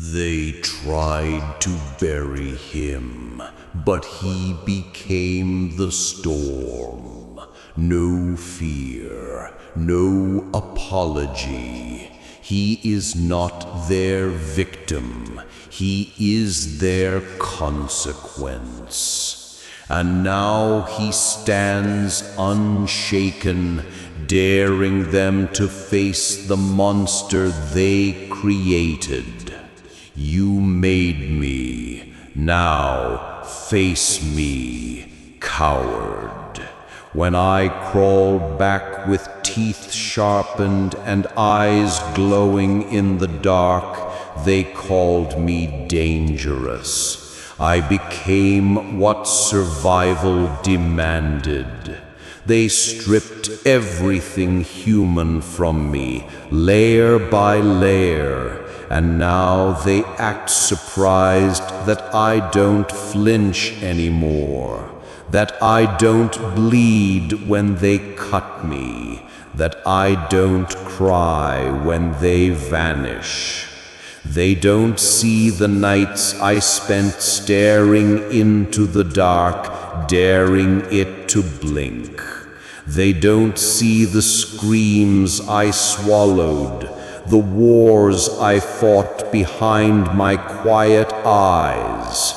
They tried to bury him, but he became the storm. No fear, no apology. He is not their victim. He is their consequence. And now he stands unshaken, daring them to face the monster they created. You made me. Now face me, coward. When I crawled back with teeth sharpened and eyes glowing in the dark, they called me dangerous. I became what survival demanded. They stripped everything human from me, layer by layer, and now they act surprised that I don't flinch anymore, that I don't bleed when they cut me, that I don't cry when they vanish. They don't see the nights I spent staring into the dark, daring it to blink. They don't see the screams I swallowed, the wars I fought behind my quiet eyes.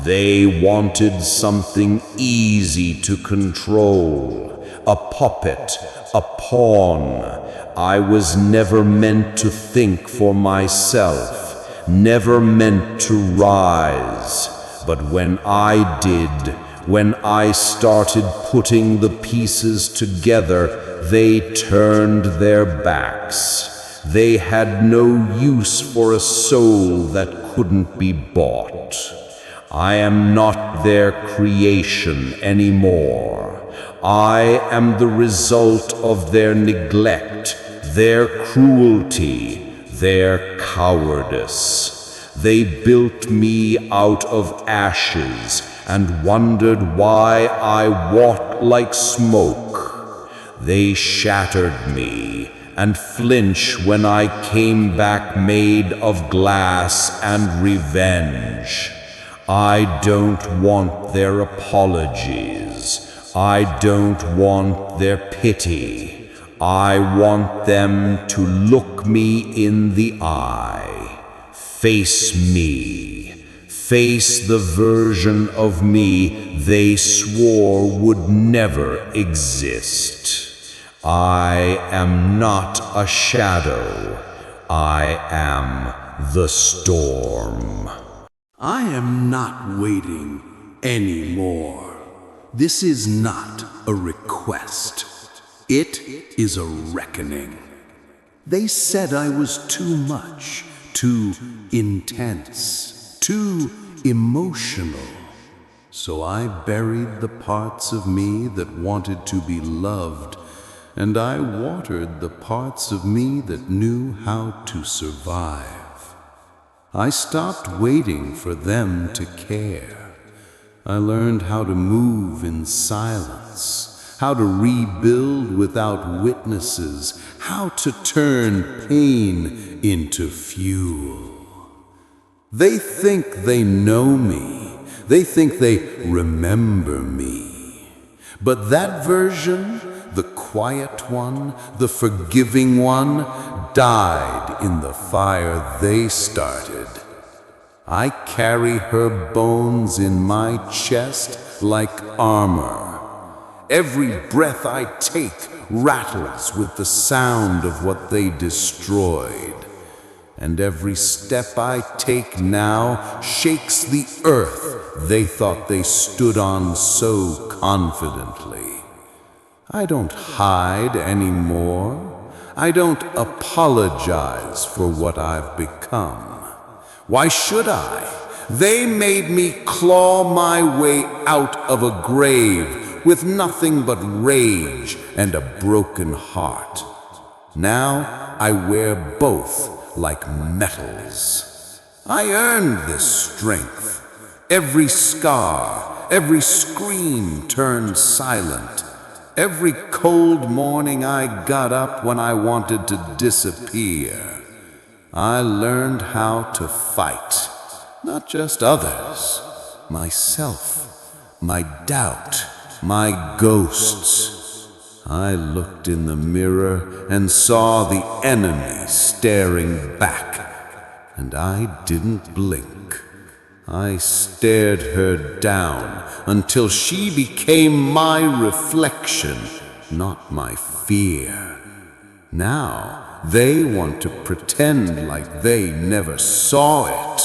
They wanted something easy to control, a puppet, a pawn. I was never meant to think for myself, never meant to rise. But when I did, when I started putting the pieces together, they turned their backs. They had no use for a soul that couldn't be bought. I am not their creation anymore. I am the result of their neglect, their cruelty, their cowardice. They built me out of ashes and wondered why I walked like smoke. They shattered me and flinched when I came back made of glass and revenge. I don't want their apologies. I don't want their pity. I want them to look me in the eye. Face me. Face the version of me they swore would never exist. I am not a shadow. I am the storm. I am not waiting anymore. This is not a request. It is a reckoning. They said I was too much, too intense, too emotional. So I buried the parts of me that wanted to be loved, and I watered the parts of me that knew how to survive. I stopped waiting for them to care. I learned how to move in silence, how to rebuild without witnesses, how to turn pain into fuel. They think they know me. They think they remember me. But that version, the quiet one, the forgiving one, died in the fire they started. I carry her bones in my chest like armor. Every breath I take rattles with the sound of what they destroyed. And every step I take now shakes the earth they thought they stood on so confidently. I don't hide anymore. I don't apologize for what I've become. Why should I? They made me claw my way out of a grave with nothing but rage and a broken heart. Now I wear both like metals. I earned this strength. Every scar, every scream turned silent. Every cold morning I got up when I wanted to disappear. I learned how to fight, not just others, myself, my doubt, my ghosts. I looked in the mirror and saw the enemy staring back, and I didn't blink. I stared her down until she became my reflection, not my fear. Now, they want to pretend like they never saw it,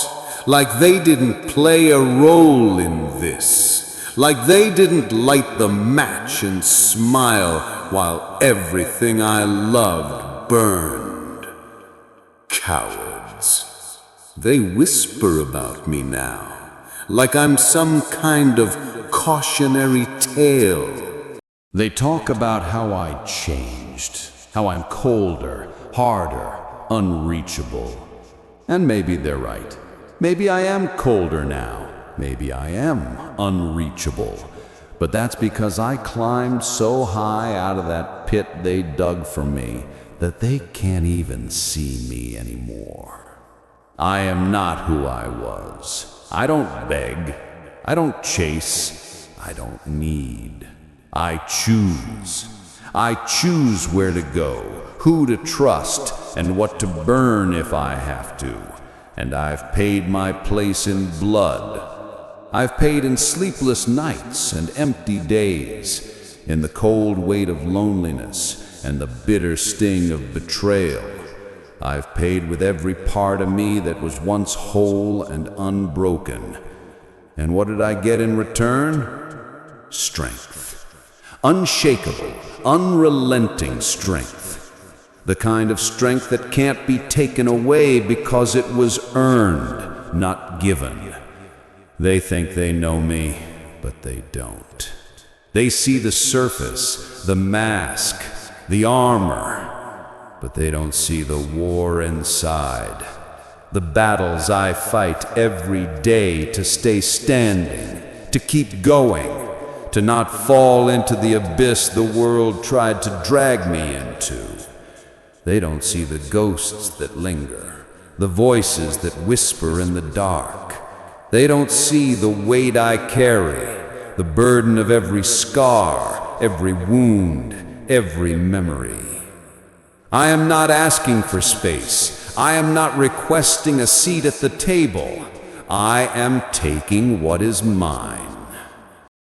like they didn't play a role in this, like they didn't light the match and smile while everything I loved burned. Cowards. They whisper about me now, like I'm some kind of cautionary tale. They talk about how I changed, how I'm colder, harder, unreachable. And maybe they're right. Maybe I am colder now. Maybe I am unreachable. But that's because I climbed so high out of that pit they dug for me that they can't even see me anymore. I am not who I was. I don't beg. I don't chase. I don't need. I choose. I choose where to go, who to trust, and what to burn if I have to. And I've paid my place in blood. I've paid in sleepless nights and empty days, in the cold weight of loneliness and the bitter sting of betrayal. I've paid with every part of me that was once whole and unbroken. And what did I get in return? Strength. Unshakable, unrelenting strength. The kind of strength that can't be taken away because it was earned, not given. They think they know me, but they don't. They see the surface, the mask, the armor, but they don't see the war inside. The battles I fight every day to stay standing, to keep going, to not fall into the abyss the world tried to drag me into. They don't see the ghosts that linger, the voices that whisper in the dark. They don't see the weight I carry, the burden of every scar, every wound, every memory. I am not asking for space. I am not requesting a seat at the table. I am taking what is mine.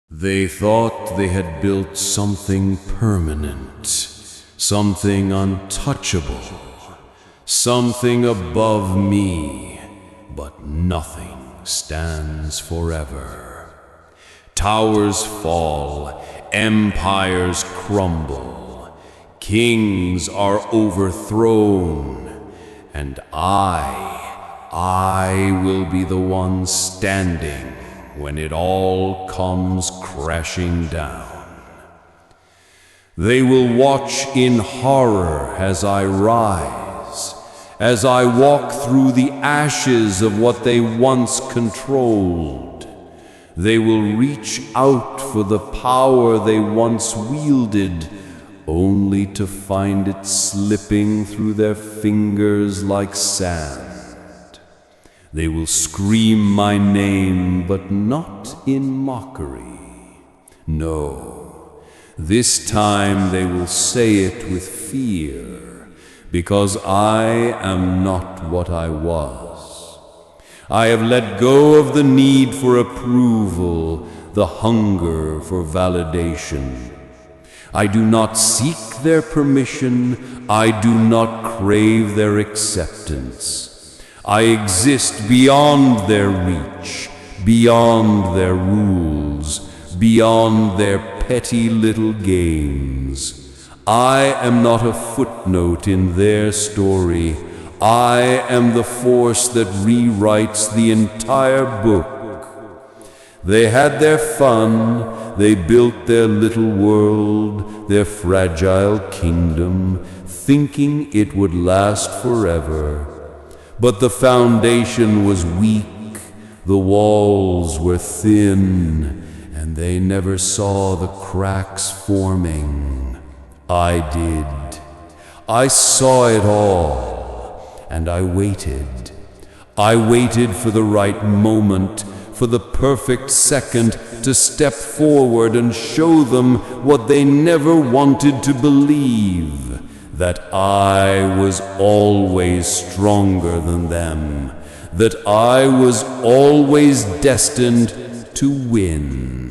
They thought they had built something permanent, something untouchable, something above me, but nothing stands forever. Towers fall, empires crumble. Kings are overthrown, and I will be the one standing when it all comes crashing down. They will watch in horror as I rise, as I walk through the ashes of what they once controlled. They will reach out for the power they once wielded, only to find it slipping through their fingers like sand. They will scream my name, but not in mockery. No, this time they will say it with fear, because I am not what I was. I have let go of the need for approval, the hunger for validation. I do not seek their permission. I do not crave their acceptance. I exist beyond their reach, beyond their rules, beyond their petty little games. I am not a footnote in their story. I am the force that rewrites the entire book. They had their fun. They built their little world, their fragile kingdom, thinking it would last forever. But the foundation was weak, the walls were thin, and they never saw the cracks forming. I did. I saw it all, and I waited. I waited for the right moment, for the perfect second to step forward and show them what they never wanted to believe, that I was always stronger than them, that I was always destined to win.